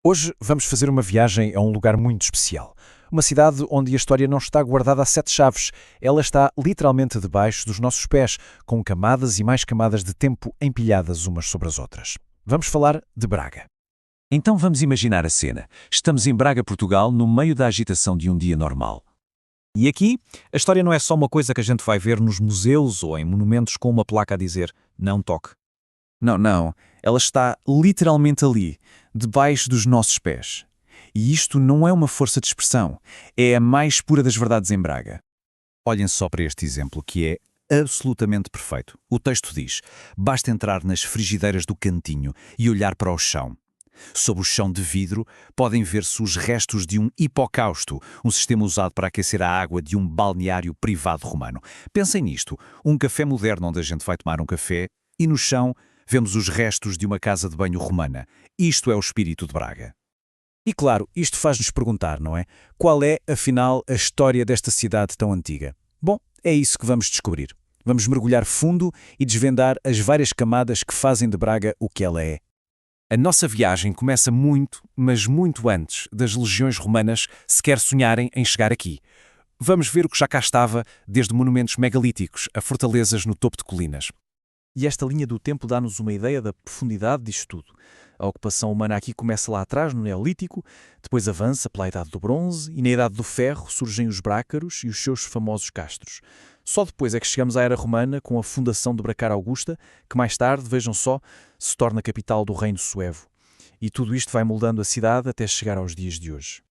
Hoje vamos fazer uma viagem a um lugar muito especial. Uma cidade onde a história não está guardada a sete chaves. Ela está literalmente debaixo dos nossos pés, com camadas e mais camadas de tempo empilhadas umas sobre as outras. Vamos falar de Braga. Então vamos imaginar a cena. Estamos em Braga, Portugal, no meio da agitação de um dia normal. E aqui, a história não é só uma coisa que a gente vai ver nos museus ou em monumentos com uma placa a dizer "não toque". Não. Ela está literalmente ali, debaixo dos nossos pés. E isto não é uma força de expressão. É a mais pura das verdades em Braga. Olhem só para este exemplo, que é absolutamente perfeito. O texto diz: basta entrar nas frigideiras do cantinho e olhar para o chão. Sob o chão de vidro, podem ver-se os restos de um hipocausto, um sistema usado para aquecer a água de um balneário privado romano. Pensem nisto, um café moderno onde a gente vai tomar um café, e no chão vemos os restos de uma casa de banho romana. Isto é o espírito de Braga. E claro, isto faz-nos perguntar, não é? Qual é, afinal, a história desta cidade tão antiga? Bom, é isso que vamos descobrir. Vamos mergulhar fundo e desvendar as várias camadas que fazem de Braga o que ela é. A nossa viagem começa muito, mas muito antes das legiões romanas sequer sonharem em chegar aqui. Vamos ver o que já cá estava, desde monumentos megalíticos a fortalezas no topo de colinas. E esta linha do tempo dá-nos uma ideia da profundidade disto tudo. A ocupação humana aqui começa lá atrás, no Neolítico, depois avança pela Idade do Bronze e na Idade do Ferro surgem os brácaros e os seus famosos castros. Só depois é que chegamos à Era Romana com a fundação de Bracara Augusta, que mais tarde, vejam só, se torna capital do Reino Suevo. E tudo isto vai moldando a cidade até chegar aos dias de hoje.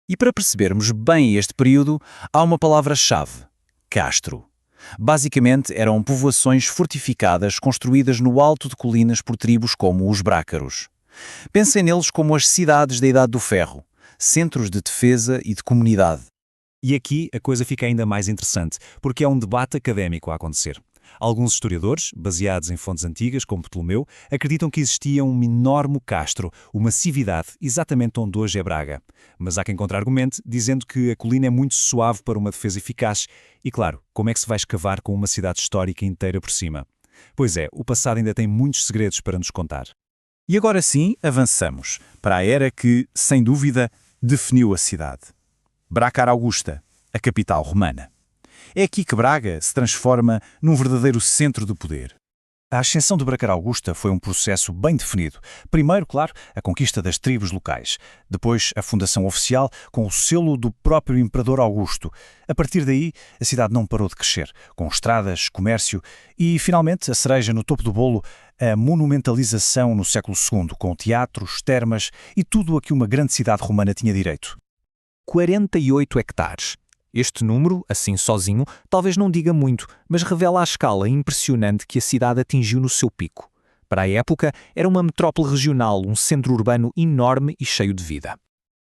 E para percebermos bem este período, há uma palavra-chave: castro. Basicamente, eram povoações fortificadas construídas no alto de colinas por tribos como os brácaros. Pensem neles como as cidades da Idade do Ferro, centros de defesa e de comunidade. E aqui a coisa fica ainda mais interessante, porque é um debate académico a acontecer. Alguns historiadores, baseados em fontes antigas, como Ptolomeu, acreditam que existia um enorme castro, uma cividade, exatamente onde hoje é Braga. Mas há quem contra-argumente, dizendo que a colina é muito suave para uma defesa eficaz. E claro, como é que se vai escavar com uma cidade histórica inteira por cima? Pois é, o passado ainda tem muitos segredos para nos contar. E agora sim, avançamos para a era que, sem dúvida, definiu a cidade. Bracara Augusta, a capital romana. É aqui que Braga se transforma num verdadeiro centro do poder. A ascensão de Bracara Augusta foi um processo bem definido. Primeiro, claro, a conquista das tribos locais. Depois, a fundação oficial com o selo do próprio Imperador Augusto. A partir daí, a cidade não parou de crescer, com estradas, comércio e, finalmente, a cereja no topo do bolo, a monumentalização no século II, com teatros, termas e tudo a que uma grande cidade romana tinha direito. 48 hectares. Este número, assim sozinho, talvez não diga muito, mas revela a escala impressionante que a cidade atingiu no seu pico. Para a época, era uma metrópole regional, um centro urbano enorme e cheio de vida.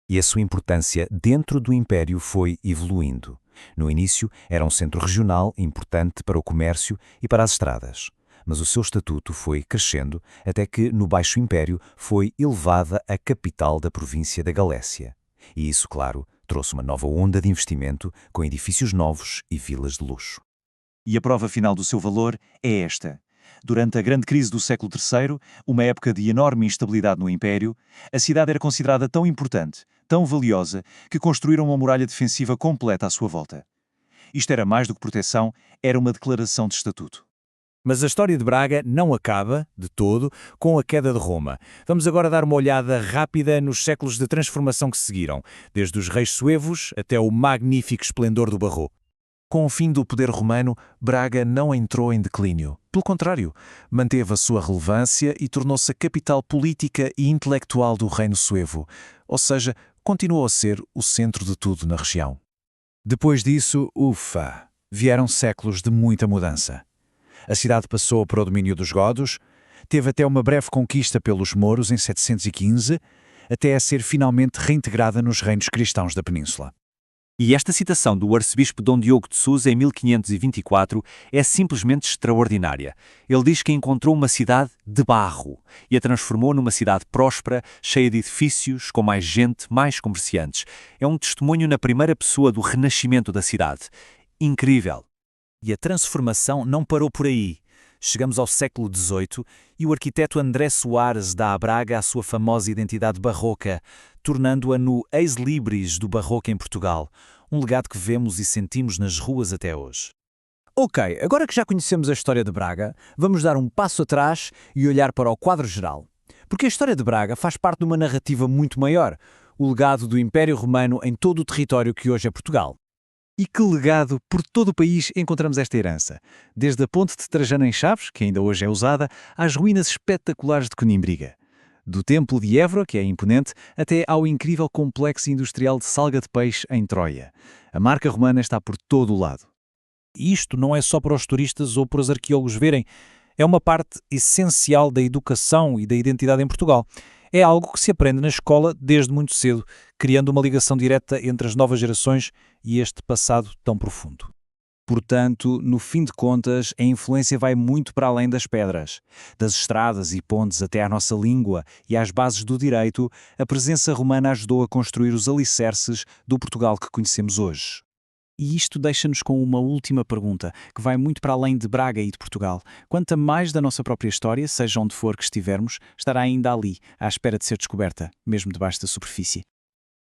E a sua importância dentro do Império foi evoluindo. No início, era um centro regional importante para o comércio e para as estradas. Mas o seu estatuto foi crescendo até que, no Baixo Império, foi elevada a capital da província da Galécia. E isso, claro, trouxe uma nova onda de investimento com edifícios novos e vilas de luxo. E a prova final do seu valor é esta. Durante a grande crise do século III, uma época de enorme instabilidade no Império, a cidade era considerada tão importante, tão valiosa, que construíram uma muralha defensiva completa à sua volta. Isto era mais do que proteção, era uma declaração de estatuto. Mas a história de Braga não acaba, de todo, com a queda de Roma. Vamos agora dar uma olhada rápida nos séculos de transformação que seguiram, desde os reis suevos até o magnífico esplendor do Barroco. Com o fim do poder romano, Braga não entrou em declínio. Pelo contrário, manteve a sua relevância e tornou-se a capital política e intelectual do reino suevo, ou seja, continuou a ser o centro de tudo na região. Depois disso, vieram séculos de muita mudança. A cidade passou para o domínio dos godos, teve até uma breve conquista pelos mouros em 715, até a ser finalmente reintegrada nos reinos cristãos da península. E esta citação do arcebispo Dom Diogo de Sousa em 1524 é simplesmente extraordinária. Ele diz que encontrou uma cidade de barro e a transformou numa cidade próspera, cheia de edifícios, com mais gente, mais comerciantes. É um testemunho na primeira pessoa do renascimento da cidade. Incrível! E a transformação não parou por aí. Chegamos ao século XVIII e o arquiteto André Soares dá a Braga a sua famosa identidade barroca, tornando-a no ex-libris do barroco em Portugal, um legado que vemos e sentimos nas ruas até hoje. Ok, agora que já conhecemos a história de Braga, vamos dar um passo atrás e olhar para o quadro geral. Porque a história de Braga faz parte de uma narrativa muito maior, o legado do Império Romano em todo o território que hoje é Portugal. E que legado por todo o país encontramos esta herança? Desde a ponte de Trajano em Chaves, que ainda hoje é usada, às ruínas espetaculares de Conímbriga. Do Templo de Évora, que é imponente, até ao incrível complexo industrial de Salga de Peixe em Troia. A marca romana está por todo o lado. Isto não é só para os turistas ou para os arqueólogos verem, é uma parte essencial da educação e da identidade em Portugal. É algo que se aprende na escola desde muito cedo, criando uma ligação direta entre as novas gerações e este passado tão profundo. Portanto, no fim de contas, a influência vai muito para além das pedras. Das estradas e pontes até à nossa língua e às bases do direito, a presença romana ajudou a construir os alicerces do Portugal que conhecemos hoje. E isto deixa-nos com uma última pergunta, que vai muito para além de Braga e de Portugal. Quanta mais da nossa própria história, seja onde for que estivermos, estará ainda ali, à espera de ser descoberta, mesmo debaixo da superfície?